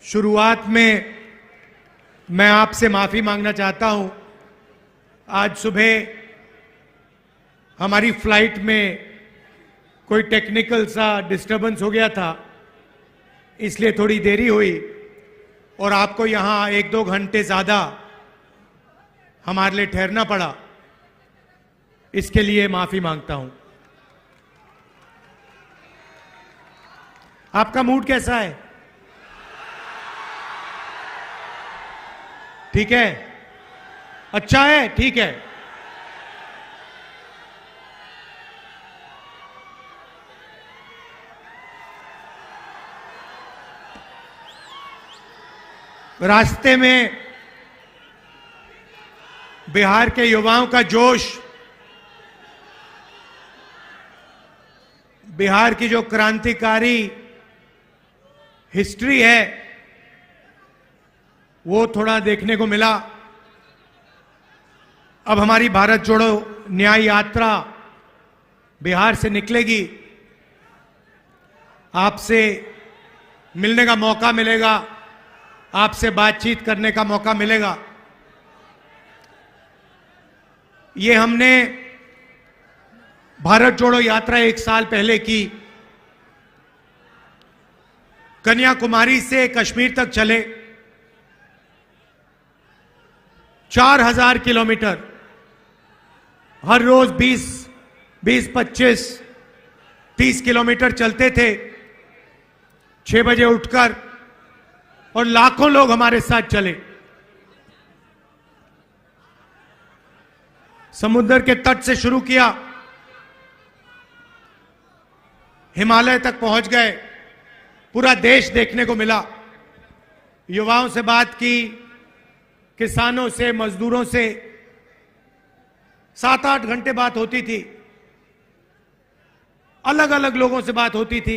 शुरुआत में मैं आपसे माफी मांगना चाहता हूं। आज सुबह हमारी फ्लाइट में कोई टेक्निकल सा डिस्टरबेंस हो गया था, इसलिए थोड़ी देरी हुई और आपको यहां 1-2 घंटे ज्यादा हमारे लिए ठहरना पड़ा। इसके लिए माफी मांगता हूं। आपका मूड कैसा है? ठीक है? अच्छा है? ठीक है। रास्ते में बिहार के युवाओं का जोश, बिहार की जो क्रांतिकारी हिस्ट्री है वो थोड़ा देखने को मिला। अब हमारी भारत जोड़ो न्याय यात्रा बिहार से निकलेगी। आपसे मिलने का मौका मिलेगा, आपसे बातचीत करने का मौका मिलेगा। ये हमने भारत जोड़ो यात्रा 1 साल पहले की। कन्याकुमारी से कश्मीर तक चले 4000 किलोमीटर, हर रोज 20, 25, 30 किलोमीटर चलते थे 6 बजे उठकर, और लाखों लोग हमारे साथ चले। समुद्र के तट से शुरू किया, हिमालय तक पहुंच गए, पूरा देश देखने को मिला। युवाओं से बात की, किसानों से, मजदूरों से 7-8 घंटे बात होती थी। अलग अलग लोगों से बात होती थी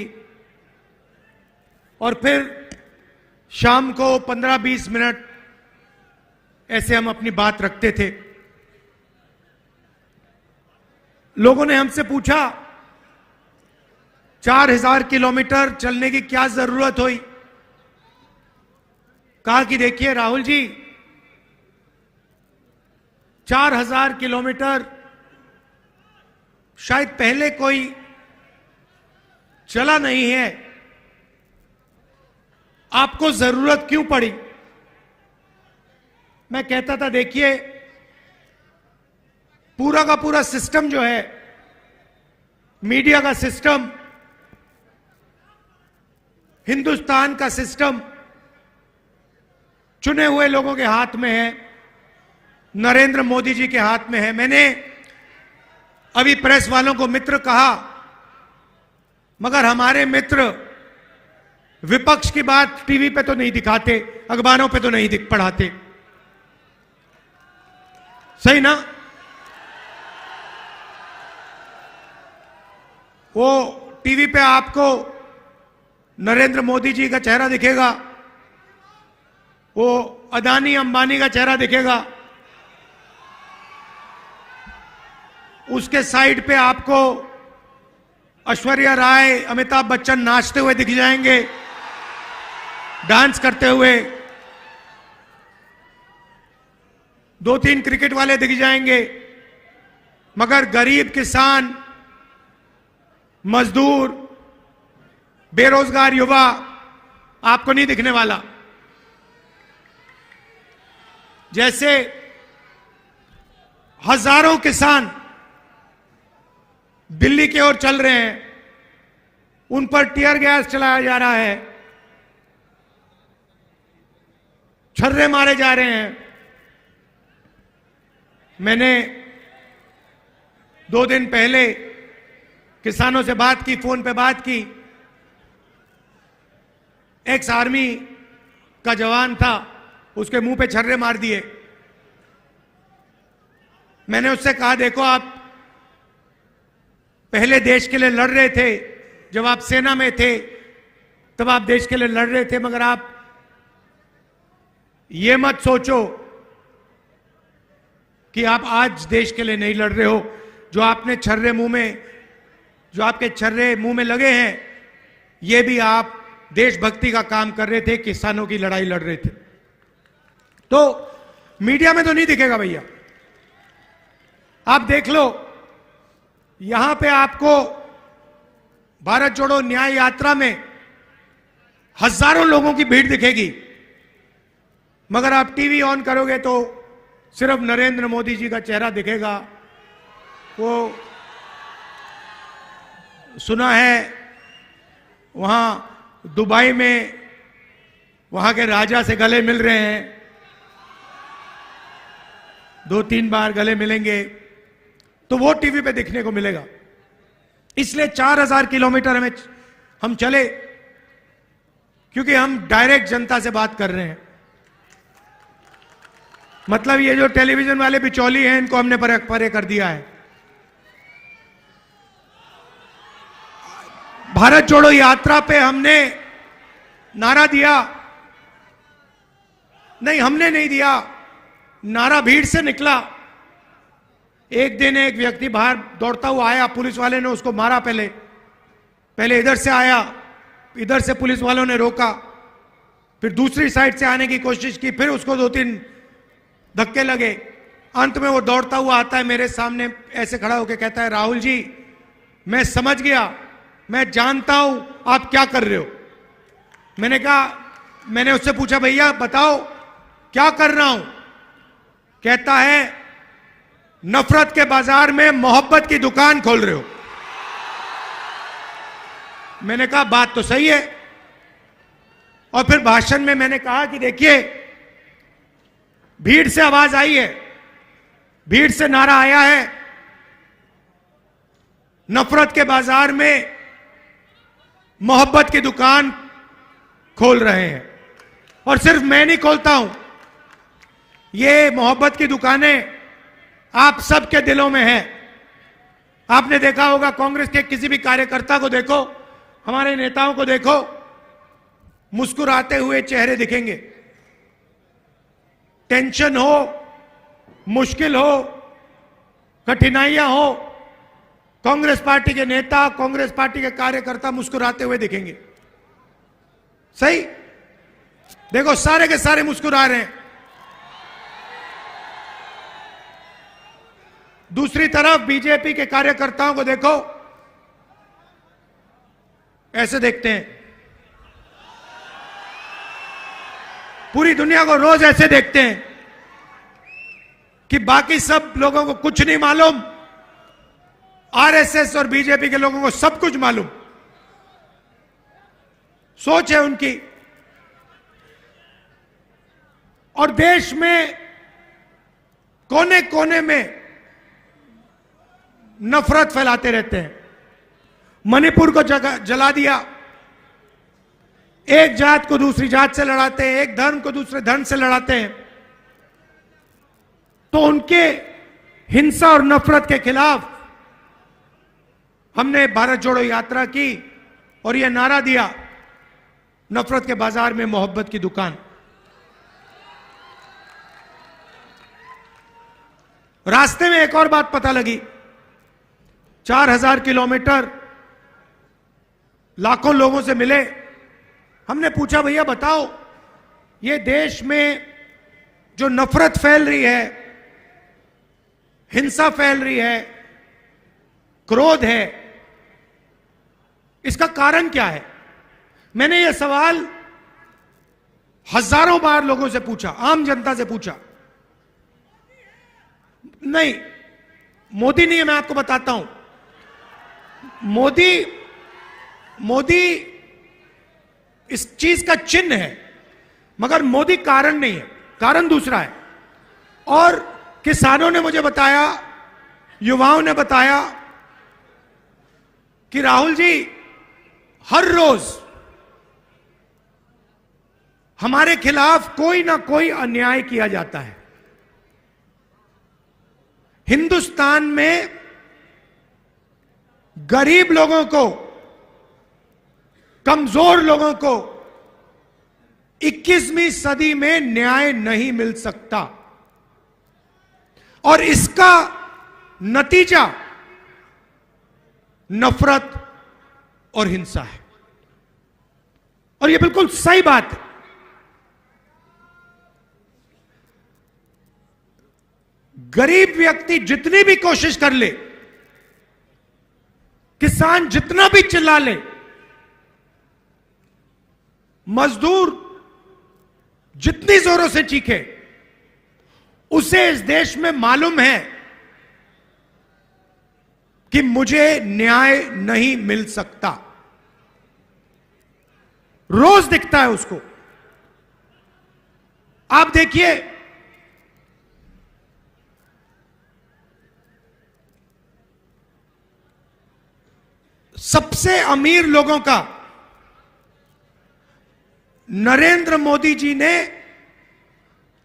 और फिर शाम को 15-20 मिनट ऐसे हम अपनी बात रखते थे। लोगों ने हमसे पूछा 4000 किलोमीटर चलने की क्या जरूरत हुई? कहा कि देखिए राहुल जी, 4000 किलोमीटर शायद पहले कोई चला नहीं है, आपको जरूरत क्यों पड़ी? मैं कहता था देखिए, पूरा का पूरा सिस्टम जो है, मीडिया का सिस्टम, हिंदुस्तान का सिस्टम चुने हुए लोगों के हाथ में है, नरेंद्र मोदी जी के हाथ में है। मैंने अभी प्रेस वालों को मित्र कहा, मगर हमारे मित्र विपक्ष की बात टीवी पे तो नहीं दिखाते, अखबारों पे तो नहीं पढ़ाते। सही ना? वो टीवी पे आपको नरेंद्र मोदी जी का चेहरा दिखेगा, वो अदानी अंबानी का चेहरा दिखेगा, उसके साइड पे आपको ऐश्वर्या राय, अमिताभ बच्चन नाचते हुए दिख जाएंगे, डांस करते हुए, 2-3 क्रिकेट वाले दिख जाएंगे, मगर गरीब किसान, मजदूर, बेरोजगार युवा आपको नहीं दिखने वाला। जैसे हजारों किसान दिल्ली की ओर चल रहे हैं, उन पर टीयर गैस चलाया जा रहा है, छर्रे मारे जा रहे हैं। मैंने 2 दिन पहले किसानों से बात की, फोन पे बात की। एक्स आर्मी का जवान था, उसके मुंह पे छर्रे मार दिए। मैंने उससे कहा देखो, आप पहले देश के लिए लड़ रहे थे, जब आप सेना में थे तब आप देश के लिए लड़ रहे थे, मगर आप ये मत सोचो कि आप आज देश के लिए नहीं लड़ रहे हो। जो आपने छर्रे मुंह में, जो आपके छर्रे मुंह में लगे हैं, ये भी आप देशभक्ति का काम कर रहे थे, किसानों की लड़ाई लड़ रहे थे। तो मीडिया में तो नहीं दिखेगा भैया। आप देख लो, यहां पे आपको भारत जोड़ो न्याय यात्रा में हजारों लोगों की भीड़ दिखेगी, मगर आप टीवी ऑन करोगे तो सिर्फ नरेंद्र मोदी जी का चेहरा दिखेगा। वो सुना है वहां दुबई में वहां के राजा से गले मिल रहे हैं, 2-3 बार गले मिलेंगे, तो वो टीवी पे दिखने को मिलेगा। इसलिए 4000 किलोमीटर हम चले, क्योंकि हम डायरेक्ट जनता से बात कर रहे हैं। मतलब ये जो टेलीविजन वाले बिचौली हैं, इनको हमने परे कर दिया है। भारत जोड़ो यात्रा पे हमने नारा दिया, नहीं हमने नहीं दिया, नारा भीड़ से निकला। एक दिन एक व्यक्ति बाहर दौड़ता हुआ आया, पुलिस वाले ने उसको मारा। पहले इधर से आया, इधर से पुलिस वालों ने रोका, फिर दूसरी साइड से आने की कोशिश की, फिर उसको 2-3 धक्के लगे। अंत में वो दौड़ता हुआ आता है मेरे सामने, ऐसे खड़ा होकर कहता है, राहुल जी मैं समझ गया, मैं जानता हूं आप क्या कर रहे हो। मैंने उससे पूछा भैया बताओ क्या कर रहा हूं। कहता है नफरत के बाजार में मोहब्बत की दुकान खोल रहे हो। मैंने कहा बात तो सही है। और फिर भाषण में मैंने कहा कि देखिए, भीड़ से आवाज आई है, भीड़ से नारा आया है, नफरत के बाजार में मोहब्बत की दुकान खोल रहे हैं। और सिर्फ मैं नहीं खोलता हूं, ये मोहब्बत की दुकानें आप सबके दिलों में है। आपने देखा होगा, कांग्रेस के किसी भी कार्यकर्ता को देखो, हमारे नेताओं को देखो, मुस्कुराते हुए चेहरे दिखेंगे। टेंशन हो, मुश्किल हो, कठिनाइयां हो, कांग्रेस पार्टी के नेता, कांग्रेस पार्टी के कार्यकर्ता मुस्कुराते हुए दिखेंगे। सही? देखो सारे के सारे मुस्कुरा रहे हैं। दूसरी तरफ बीजेपी के कार्यकर्ताओं को देखो, ऐसे देखते हैं। पूरी दुनिया को रोज ऐसे देखते हैं कि बाकी सब लोगों को कुछ नहीं मालूम, आरएसएस और बीजेपी के लोगों को सब कुछ मालूम। सोच है उनकी। और देश में कोने कोने में नफरत फैलाते रहते हैं। मणिपुर को जला दिया, एक जात को दूसरी जात से लड़ाते हैं, एक धर्म को दूसरे धर्म से लड़ाते हैं। तो उनके हिंसा और नफरत के खिलाफ हमने भारत जोड़ो यात्रा की और यह नारा दिया, नफरत के बाजार में मोहब्बत की दुकान। रास्ते में एक और बात पता लगी, 4000 किलोमीटर लाखों लोगों से मिले। हमने पूछा भैया बताओ, ये देश में जो नफरत फैल रही है, हिंसा फैल रही है, क्रोध है, इसका कारण क्या है? मैंने यह सवाल हजारों बार लोगों से पूछा, आम जनता से पूछा। नहीं, मोदी नहीं है, मैं आपको बताता हूं। मोदी इस चीज का चिन्ह है, मगर मोदी कारण नहीं है, कारण दूसरा है। और किसानों ने मुझे बताया, युवाओं ने बताया कि राहुल जी हर रोज हमारे खिलाफ कोई ना कोई अन्याय किया जाता है। हिंदुस्तान में गरीब लोगों को, कमजोर लोगों को 21वीं सदी में न्याय नहीं मिल सकता, और इसका नतीजा नफरत और हिंसा है। और यह बिल्कुल सही बात है। गरीब व्यक्ति जितनी भी कोशिश कर ले, किसान जितना भी चिल्ला ले, मजदूर जितनी जोरों से चीखे, उसे इस देश में मालूम है कि मुझे न्याय नहीं मिल सकता। रोज दिखता है उसको। आप देखिए, सबसे अमीर लोगों का नरेंद्र मोदी जी ने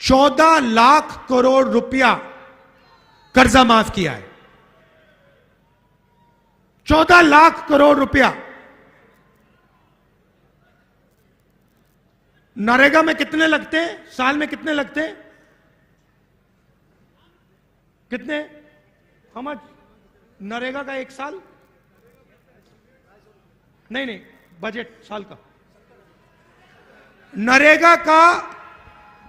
14 लाख करोड़ रुपया कर्जा माफ किया है। 14 लाख करोड़ रुपया। नरेगा में कितने लगते हैं? साल में कितने लगते हैं? कितने? how much? नरेगा का एक साल? नहीं, बजट साल का। नरेगा का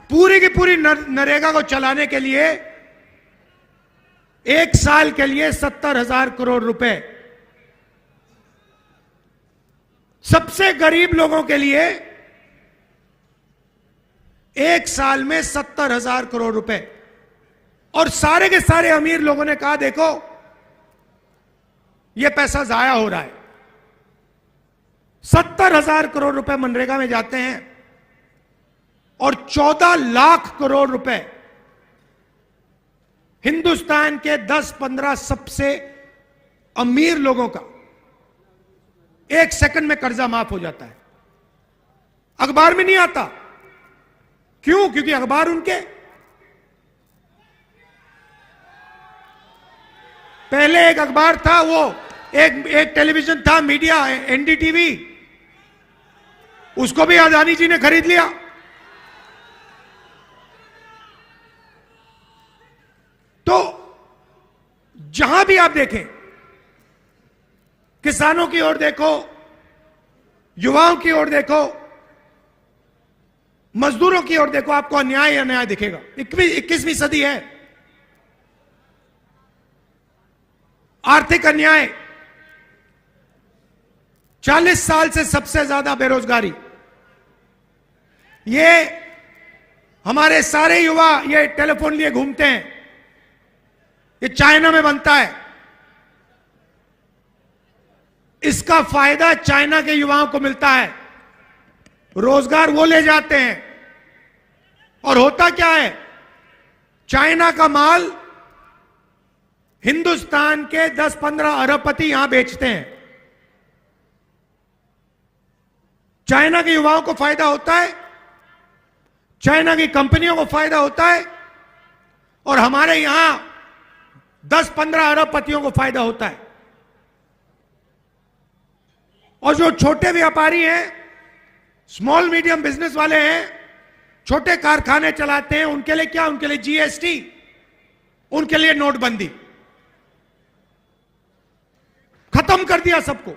पूरी की पूरी नरेगा को चलाने के लिए एक साल के लिए 70,000 करोड़ रुपए। सबसे गरीब लोगों के लिए एक साल में 70,000 करोड़ रुपए। और सारे के सारे अमीर लोगों ने कहा, देखो यह पैसा जाया हो रहा है। 70,000 करोड़ रुपए मनरेगा में जाते हैं और 14 लाख करोड़ रुपए हिंदुस्तान के 10-15 सबसे अमीर लोगों का एक सेकंड में कर्जा माफ हो जाता है। अखबार में नहीं आता। क्यों? क्योंकि अखबार उनके। पहले एक अखबार था, वो एक टेलीविजन था, मीडिया, एनडीटीवी, उसको भी अदानी जी ने खरीद लिया। तो जहां भी आप देखें, किसानों की ओर देखो, युवाओं की ओर देखो, मजदूरों की ओर देखो, आपको अन्याय अन्याय दिखेगा। 21वीं सदी है। आर्थिक अन्याय, 40 साल से सबसे ज्यादा बेरोजगारी। ये हमारे सारे युवा ये टेलीफोन लिए घूमते हैं। ये चाइना में बनता है। इसका फायदा चाइना के युवाओं को मिलता है। रोजगार वो ले जाते हैं। और होता क्या है? चाइना का माल हिंदुस्तान के 10-15 अरबपति यहां बेचते हैं। चाइना के युवाओं को फायदा होता है, चाइना की कंपनियों को फायदा होता है, और हमारे यहां 10-15 अरबपतियों को फायदा होता है। और जो छोटे व्यापारी हैं, स्मॉल मीडियम बिजनेस वाले हैं, छोटे कारखाने चलाते हैं, उनके लिए क्या? उनके लिए जीएसटी, उनके लिए नोटबंदी। खत्म कर दिया सबको।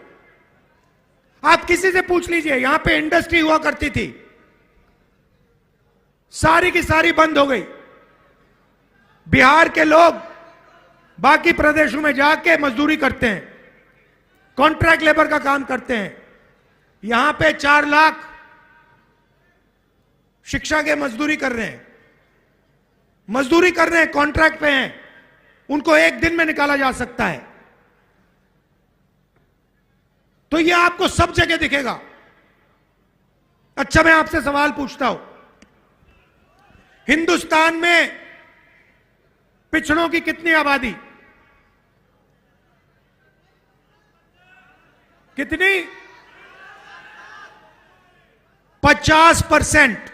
आप किसी से पूछ लीजिए, यहां पे इंडस्ट्री हुआ करती थी, सारी की सारी बंद हो गई। बिहार के लोग बाकी प्रदेशों में जाके मजदूरी करते हैं, कॉन्ट्रैक्ट लेबर का काम करते हैं। यहां पे 4 लाख शिक्षा के मजदूरी कर रहे हैं, कॉन्ट्रैक्ट पे हैं। उनको एक दिन में निकाला जा सकता है। तो यह आपको सब जगह दिखेगा। अच्छा, मैं आपसे सवाल पूछता हूं, हिंदुस्तान में पिछड़ों की कितनी आबादी? कितनी? 50%।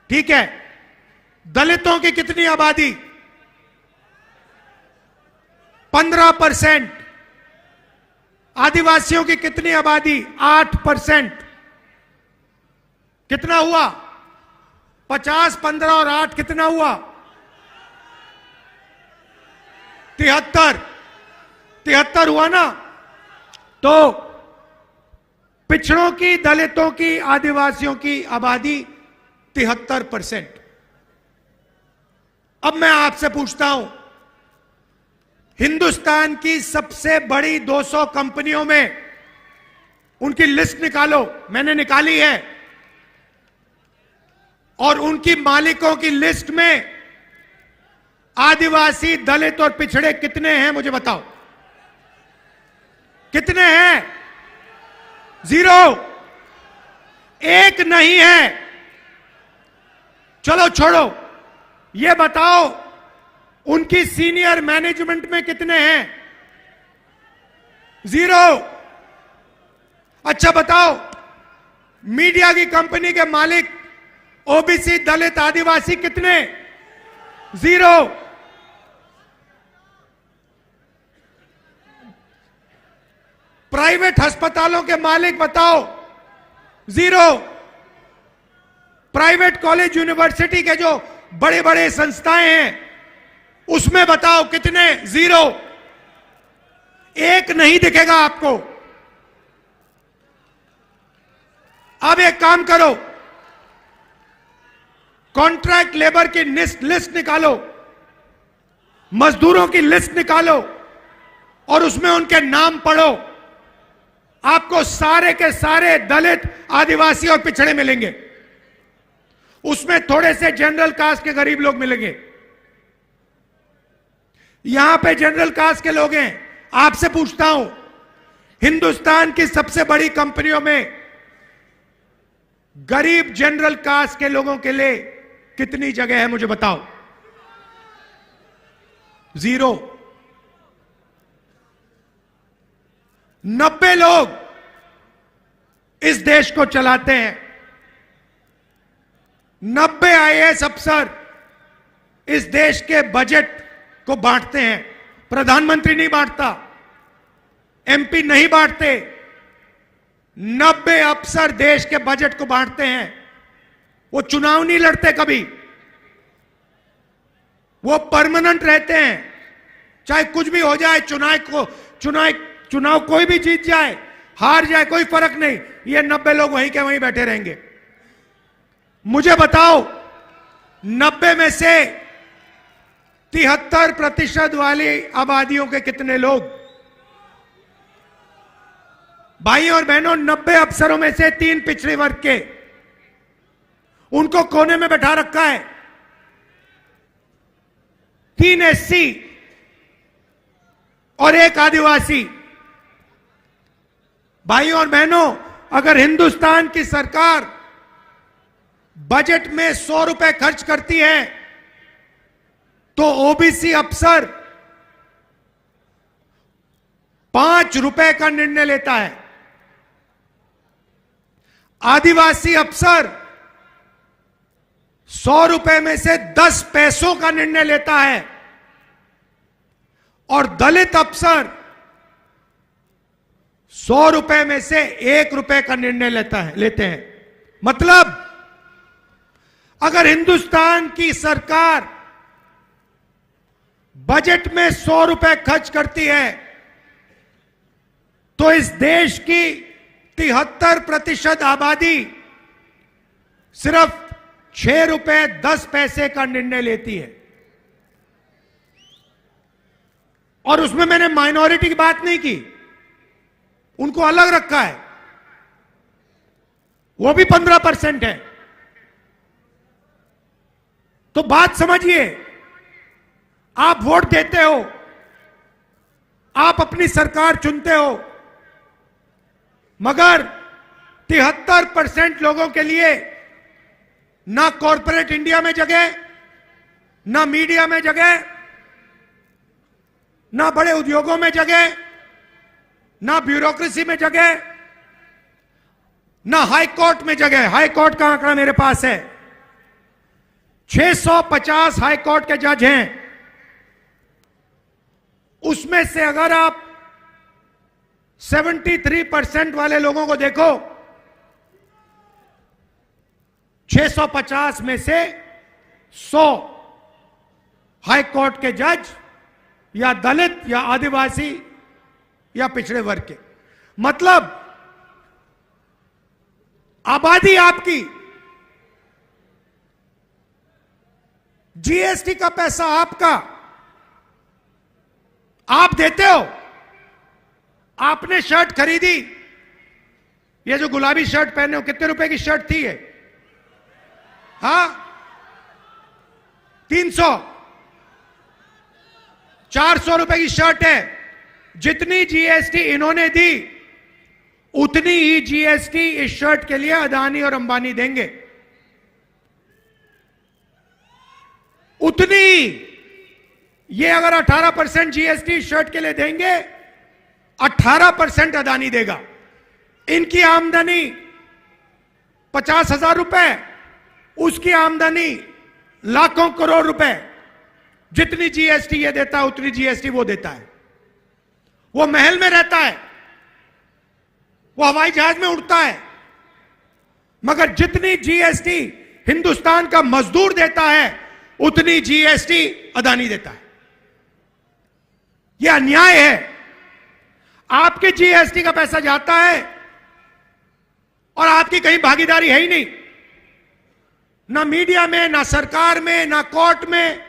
ठीक है। दलितों की कितनी आबादी? 15%। आदिवासियों की कितनी आबादी? 8%। कितना हुआ? 50, 15 और 8 कितना हुआ? 73 हुआ ना? तो पिछड़ों की, दलितों की, आदिवासियों की आबादी 73%। अब मैं आपसे पूछता हूं, हिंदुस्तान की सबसे बड़ी 200 कंपनियों में उनकी लिस्ट निकालो। मैंने निकाली है। और उनकी मालिकों की लिस्ट में आदिवासी, दलित और पिछड़े कितने हैं, मुझे बताओ। कितने हैं? 0। एक नहीं है। चलो छोड़ो, ये बताओ उनकी सीनियर मैनेजमेंट में कितने हैं? 0। अच्छा बताओ, मीडिया की कंपनी के मालिक ओबीसी, दलित, आदिवासी कितने? 0। प्राइवेट अस्पतालों के मालिक बताओ? 0। प्राइवेट कॉलेज, यूनिवर्सिटी के जो बड़े बड़े संस्थाएं हैं उसमें बताओ कितने? 0। एक नहीं दिखेगा आपको। अब एक काम करो, कॉन्ट्रैक्ट लेबर की लिस्ट निकालो, मजदूरों की लिस्ट निकालो और उसमें उनके नाम पढ़ो। आपको सारे के सारे दलित, आदिवासी और पिछड़े मिलेंगे। उसमें थोड़े से जनरल कास्ट के गरीब लोग मिलेंगे। यहां पे जनरल कास्ट के लोग हैं। आपसे पूछता हूं, हिंदुस्तान की सबसे बड़ी कंपनियों में गरीब जनरल कास्ट के लोगों के लिए कितनी जगह है, मुझे बताओ। 0। 90 लोग इस देश को चलाते हैं। 90 आईएएस अफसर इस देश के बजट को बांटते हैं। प्रधानमंत्री नहीं बांटता, एमपी नहीं बांटते। 90 अफसर देश के बजट को बांटते हैं। वो चुनाव नहीं लड़ते कभी, वो परमानेंट रहते हैं। चाहे कुछ भी हो जाए, चुनाव कोई भी जीत जाए, हार जाए, कोई फर्क नहीं, ये 90 लोग वहीं के वहीं बैठे रहेंगे। मुझे बताओ, 90 में से 73% वाली आबादियों के कितने लोग? भाई और बहनों, 90 अफसरों में से 3 पिछड़े वर्ग के, उनको कोने में बैठा रखा है। 3 एससी और 1 आदिवासी। भाइयों और बहनों, अगर हिंदुस्तान की सरकार बजट में 100 रुपए खर्च करती है तो ओबीसी अफसर 5 रुपए का निर्णय लेता है। आदिवासी अफसर 100 रुपए में से 10 पैसों का निर्णय लेता है और दलित अफसर 100 रुपए में से 1 रुपए का निर्णय लेते हैं। मतलब अगर हिंदुस्तान की सरकार बजट में 100 रुपए खर्च करती है तो इस देश की 73% आबादी सिर्फ 6 रुपए 10 पैसे का निर्णय लेती है। और उसमें मैंने माइनॉरिटी की बात नहीं की, उनको अलग रखा है, वो भी 15% है। तो बात समझिए, आप वोट देते हो, आप अपनी सरकार चुनते हो, मगर 73% लोगों के लिए ना कॉरपोरेट इंडिया में जगह, ना मीडिया में जगह, ना बड़े उद्योगों में जगह, ना ब्यूरोक्रेसी में जगह, ना हाई कोर्ट में जगह। हाई कोर्ट का आंकड़ा मेरे पास है, 650 हाई कोर्ट के जज हैं। उसमें से अगर आप 73% वाले लोगों को देखो, 650 में से 100 हाई कोर्ट के जज या दलित या आदिवासी या पिछड़े वर्ग के। मतलब आबादी आपकी, जीएसटी का पैसा आपका, आप देते हो। आपने शर्ट खरीदी, ये जो गुलाबी शर्ट पहने हो, कितने रुपए की शर्ट थी ये? हाँ, 300 400 रुपए की शर्ट है। जितनी जीएसटी इन्होंने दी, उतनी ही जीएसटी इस शर्ट के लिए अदानी और अंबानी देंगे, उतनी। ये अगर 18% जीएसटी शर्ट के लिए देंगे, 18% अदानी देगा। इनकी आमदनी 50,000 रुपए, उसकी आमदनी लाखों करोड़ रुपए। जितनी जीएसटी ये देता है, उतनी जीएसटी वो देता है। वो महल में रहता है, वो हवाई जहाज में उड़ता है, मगर जितनी जीएसटी हिंदुस्तान का मजदूर देता है, उतनी जीएसटी अदानी देता है। यह अन्याय है। आपके जीएसटी का पैसा जाता है और आपकी कहीं भागीदारी है ही नहीं, ना मीडिया में, ना सरकार में, ना कोर्ट में,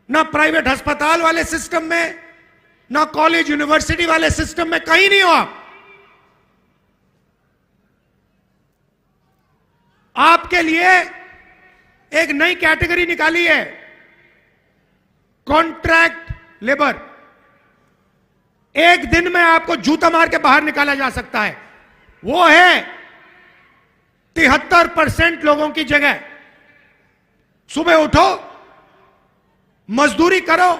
ना प्राइवेट अस्पताल वाले सिस्टम में, ना कॉलेज यूनिवर्सिटी वाले सिस्टम में, कहीं नहीं हो आप। आपके लिए एक नई कैटेगरी निकाली है, कॉन्ट्रैक्ट लेबर। एक दिन में आपको जूता मार के बाहर निकाला जा सकता है। वो है 73% लोगों की जगह। सुबह उठो, मजदूरी करो,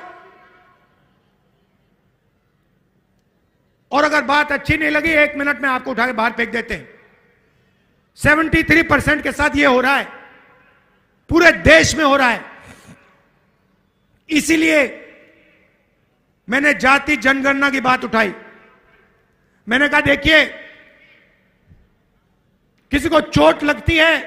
और अगर बात अच्छी नहीं लगी, 1 मिनट में आपको उठा के बाहर फेंक देते हैं। 73% के साथ यह हो रहा है, पूरे देश में हो रहा है। इसीलिए मैंने जाति जनगणना की बात उठाई। मैंने कहा, देखिए, किसी को चोट लगती है,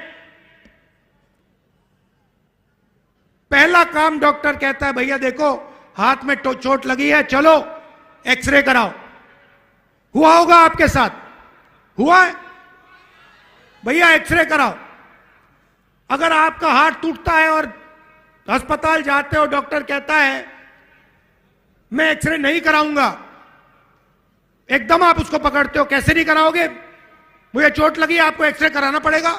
पहला काम डॉक्टर कहता है, भैया देखो हाथ में चोट लगी है, चलो एक्सरे कराओ। हुआ होगा आपके साथ, हुआ है? भैया एक्सरे कराओ। अगर आपका हाथ टूटता है और अस्पताल जाते हो, डॉक्टर कहता है मैं एक्सरे नहीं कराऊंगा, एकदम आप उसको पकड़ते हो, कैसे नहीं कराओगे? मुझे चोट लगी, आपको एक्सरे कराना पड़ेगा,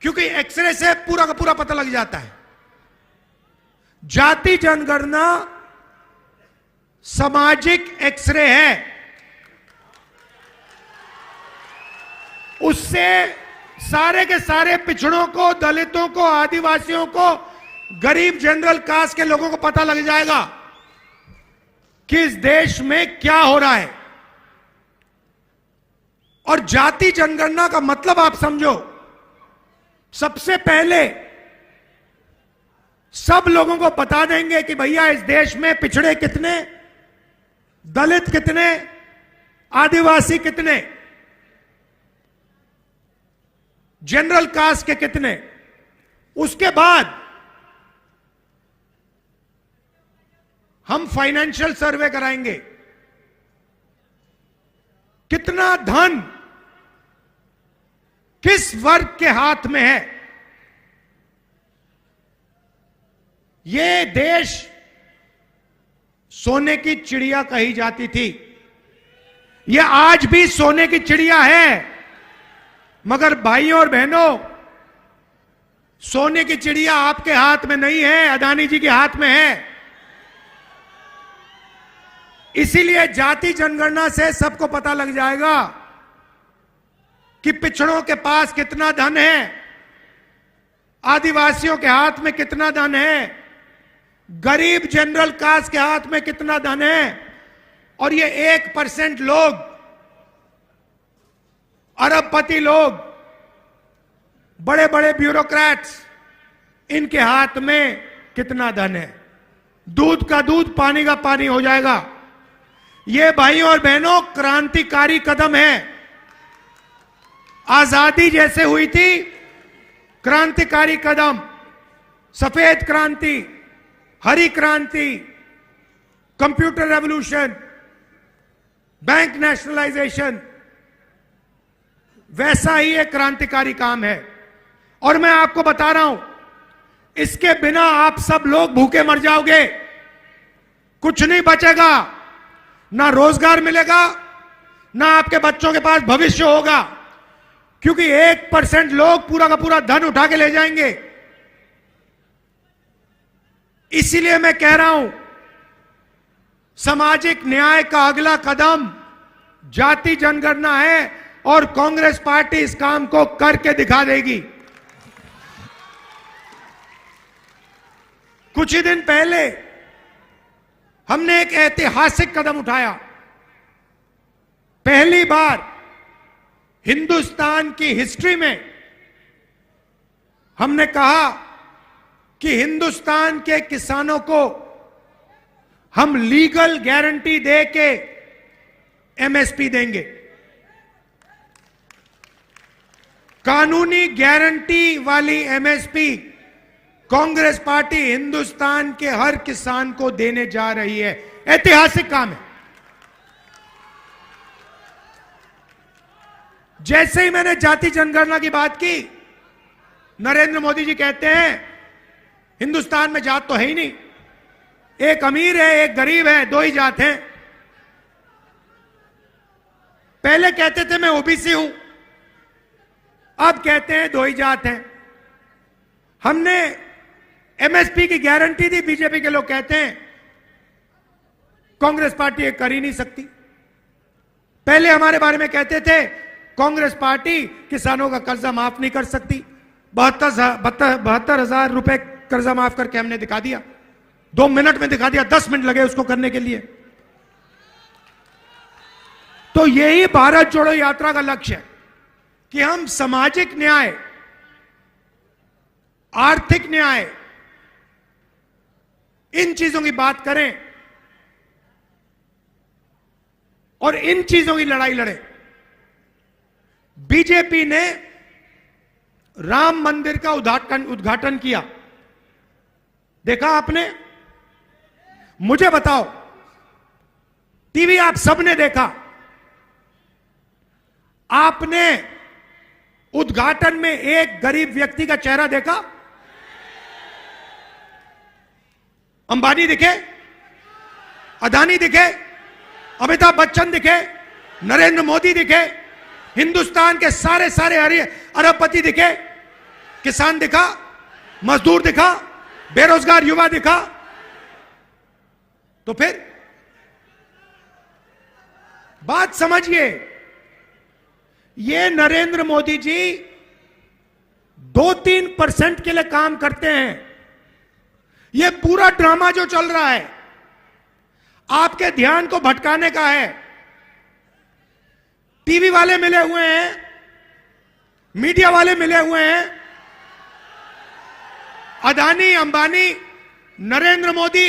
क्योंकि एक्सरे से पूरा का पूरा पता लग जाता है। जाति जनगणना सामाजिक एक्सरे है। उससे सारे के सारे पिछड़ों को, दलितों को, आदिवासियों को, गरीब जनरल कास्ट के लोगों को पता लग जाएगा कि इस देश में क्या हो रहा है। और जाति जनगणना का मतलब आप समझो, सबसे पहले सब लोगों को बता देंगे कि भैया इस देश में पिछड़े कितने, दलित कितने, आदिवासी कितने, जनरल कास्ट के कितने। उसके बाद हम फाइनेंशियल सर्वे कराएंगे, कितना धन किस वर्ग के हाथ में है। ये देश सोने की चिड़िया कही जाती थी, यह आज भी सोने की चिड़िया है, मगर भाइयों और बहनों, सोने की चिड़िया आपके हाथ में नहीं है, अदानी जी के हाथ में है। इसीलिए जाति जनगणना से सबको पता लग जाएगा कि पिछड़ों के पास कितना धन है, आदिवासियों के हाथ में कितना धन है, गरीब जनरल कास्ट के हाथ में कितना धन है। और ये 1% लोग, अरबपति लोग, बड़े बड़े ब्यूरोक्रेट्स, इनके हाथ में कितना धन है। दूध का दूध, पानी का पानी हो जाएगा। ये भाइयों और बहनों क्रांतिकारी कदम है। आजादी जैसे हुई थी, क्रांतिकारी कदम, सफेद क्रांति, हरी क्रांति, कंप्यूटर रेवोल्यूशन, बैंक नेशनलाइजेशन, वैसा ही एक क्रांतिकारी काम है। और मैं आपको बता रहा हूं, इसके बिना आप सब लोग भूखे मर जाओगे, कुछ नहीं बचेगा, ना रोजगार मिलेगा, ना आपके बच्चों के पास भविष्य होगा, क्योंकि 1% लोग पूरा का पूरा धन उठा के ले जाएंगे। इसीलिए मैं कह रहा हूं, सामाजिक न्याय का अगला कदम जाति जनगणना है और कांग्रेस पार्टी इस काम को करके दिखा देगी। कुछ ही दिन पहले हमने एक ऐतिहासिक कदम उठाया। पहली बार हिंदुस्तान की हिस्ट्री में हमने कहा कि हिंदुस्तान के किसानों को हम लीगल गारंटी दे के एमएसपी देंगे। कानूनी गारंटी वाली एमएसपी कांग्रेस पार्टी हिंदुस्तान के हर किसान को देने जा रही है। ऐतिहासिक काम है। जैसे ही मैंने जाति जनगणना की बात की, नरेंद्र मोदी जी कहते हैं हिंदुस्तान में जात तो है ही नहीं, एक अमीर है एक गरीब है, दो ही जात हैं। पहले कहते थे मैं ओबीसी हूं, अब कहते हैं दो ही जात हैं। हमने एमएसपी की गारंटी दी, बीजेपी के लोग कहते हैं कांग्रेस पार्टी ये कर ही नहीं सकती। पहले हमारे बारे में कहते थे कांग्रेस पार्टी किसानों का कर्जा माफ नहीं कर सकती। 72,000 रुपए कर्जा माफ करके हमने दिखा दिया, 2 मिनट में दिखा दिया, 10 मिनट लगे उसको करने के लिए। तो यही भारत जोड़ो यात्रा का लक्ष्य है कि हम सामाजिक न्याय, आर्थिक न्याय, इन चीजों की बात करें और इन चीजों की लड़ाई लड़ें। बीजेपी ने राम मंदिर का उद्घाटन किया, देखा आपने? मुझे बताओ, टीवी आप सबने देखा, आपने उद्घाटन में एक गरीब व्यक्ति का चेहरा देखा? अंबानी दिखे, अदानी दिखे, अमिताभ बच्चन दिखे, नरेंद्र मोदी दिखे, हिंदुस्तान के सारे सारे अरबपति दिखे, किसान दिखा, मजदूर दिखा, बेरोजगार युवा दिखा? तो फिर बात समझिए, ये नरेंद्र मोदी जी 2-3% के लिए काम करते हैं। ये पूरा ड्रामा जो चल रहा है आपके ध्यान को भटकाने का है। टीवी वाले मिले हुए हैं, मीडिया वाले मिले हुए हैं, अदानी, अंबानी, नरेंद्र मोदी,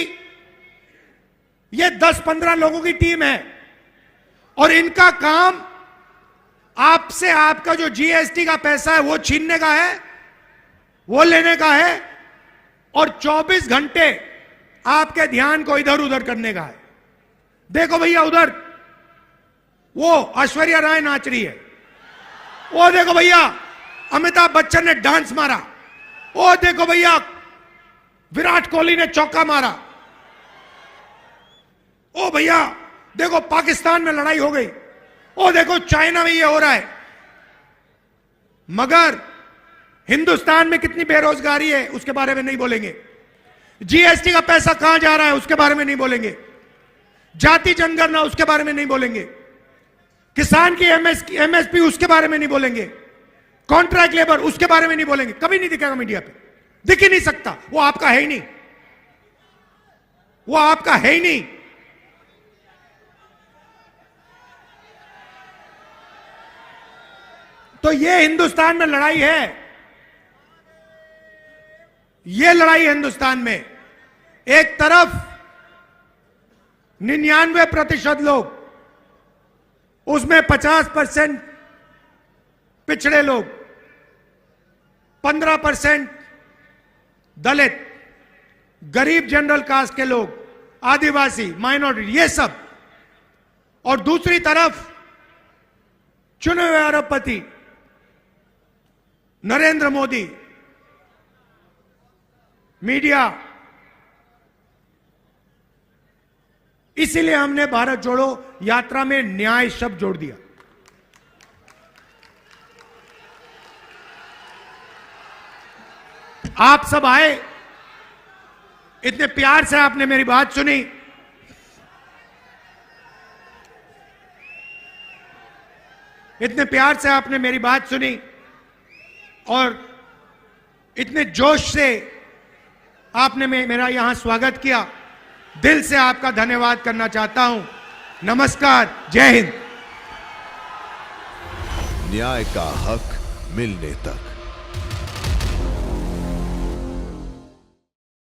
ये 10-15 लोगों की टीम है और इनका काम आपसे आपका जो जीएसटी का पैसा है वो छीनने का है, वो लेने का है और 24 घंटे आपके ध्यान को इधर उधर करने का है। देखो भैया, उधर वो ऐश्वर्या राय नाच रही है, वो देखो भैया अमिताभ बच्चन ने डांस मारा, वो देखो भैया विराट कोहली ने चौका मारा, ओ भैया देखो पाकिस्तान में लड़ाई हो गई, ओ देखो चाइना में ये हो रहा है। मगर हिंदुस्तान में कितनी बेरोजगारी है उसके बारे में नहीं बोलेंगे, जीएसटी का पैसा कहां जा रहा है उसके बारे में नहीं बोलेंगे, जाति जनगणना उसके बारे में नहीं बोलेंगे, किसान की एमएसपी उसके बारे में नहीं बोलेंगे, कॉन्ट्रैक्ट लेबर उसके बारे में नहीं बोलेंगे। कभी नहीं दिखेगा मीडिया पे, दिख ही नहीं सकता, वो आपका है ही नहीं, वो आपका है ही नहीं। तो ये हिंदुस्तान में लड़ाई है, ये लड़ाई हिंदुस्तान में। एक तरफ 99% लोग, उसमें 50% पिछड़े लोग, 15% दलित, गरीब जनरल कास्ट के लोग, आदिवासी, माइनॉरिटी, ये सब, और दूसरी तरफ चुने हुए अरबपति, नरेंद्र मोदी, मीडिया, इसीलिए हमने भारत जोड़ो यात्रा में न्याय शब्द जोड़ दिया। आप सब आए, इतने प्यार से आपने मेरी बात सुनी, इतने प्यार से आपने मेरी बात सुनी और इतने जोश से आपने मेरा यहां स्वागत किया। दिल से आपका धन्यवाद करना चाहता हूं। नमस्कार, जय हिंद। न्याय का हक मिलने तक।